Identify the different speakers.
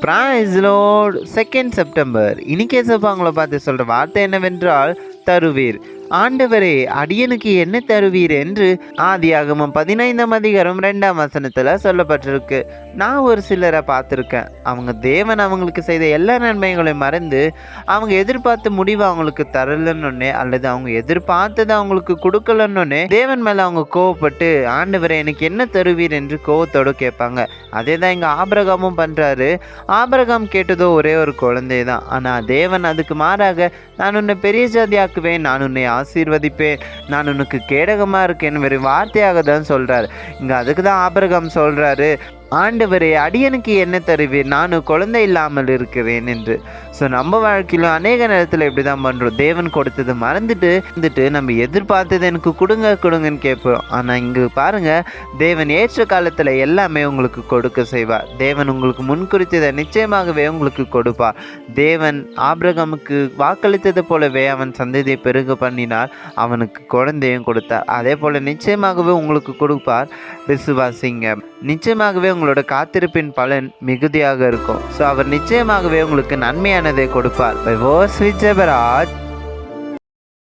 Speaker 1: Price Lord. 2 September. இன்னைக்கு ஏசப்பாங்களை பார்த்து சொல்ற வார்த்தை என்னவென்றால், தருவீர். ஆண்டவரே, அடியனுக்கு என்ன தருவீர் என்று ஆதியாகமம் 15:2 சொல்லப்பட்டிருக்கு. நான் ஒரு சிலரை பார்த்துருக்கேன். அவங்க தேவன் அவங்களுக்கு செய்த எல்லா நன்மைகளையும் மறந்து அவங்க எதிர்பார்த்த முடிவு அவங்களுக்கு தரலன்னொன்னே, அல்லது அவங்க எதிர்பார்த்ததை அவங்களுக்கு கொடுக்கலன்னொன்னே தேவன் மேலே அவங்க கோவப்பட்டு, ஆண்டவரே எனக்கு என்ன தருவீர் என்று கோவத்தோடு கேட்பாங்க. அதே தான் இங்கே ஆபிரகாமும் பண்ணுறாரு. ஆபிரகாம் கேட்டதோ ஒரே ஒரு குழந்தை தான். ஆனால் தேவன் அதுக்கு மாறாக, நான் உன்னை பெரிய ஜாதியாக்குவேன், நான் உன்னை ஆசீர்வதிப்பேன், நான் உனக்கு கேடகமாக இருக்கேன்னு வெறும் வார்த்தையாக தான் சொல்கிறார். இங்கே அதுக்கு தான் ஆபிரகாம் சொல்கிறாரு, ஆண்டவரே அடியனுக்கு என்ன தருவீர், நான் குழந்தை இல்லாமல் இருக்கிறேன் என்று. ஸோ நம்ம வாழ்க்கையிலும் அநேக நேரத்தில் இப்படி தான் பண்ணுறோம். தேவன் கொடுத்தது மறந்துட்டு நம்ம எதிர்பார்த்தது எனக்கு கொடுங்கன்னு கேட்போம். ஆனால் இங்கே பாருங்கள், தேவன் ஏற்ற காலத்தில் எல்லாமே உங்களுக்கு கொடுக்க செய்வார். தேவன் உங்களுக்கு முன்குறித்ததை நிச்சயமாகவே உங்களுக்கு கொடுப்பார். தேவன் ஆபிரகாமுக்கு வாக்களித்தது போலவே அவன் சந்ததியை பெருக பண்ணினார், அவனுக்கு குழந்தையும் கொடுத்தார். அதே போல் நிச்சயமாகவே உங்களுக்கு கொடுப்பார். விசுவாசிங்க, நிச்சயமாகவே உங்களோட காத்திருப்பின் பலன் மிகுதியாக இருக்கும். ஸோ அவர் நிச்சயமாகவே உங்களுக்கு நன்மையானதை கொடுப்பார். பை வாஸ் விஜயபராஜ்.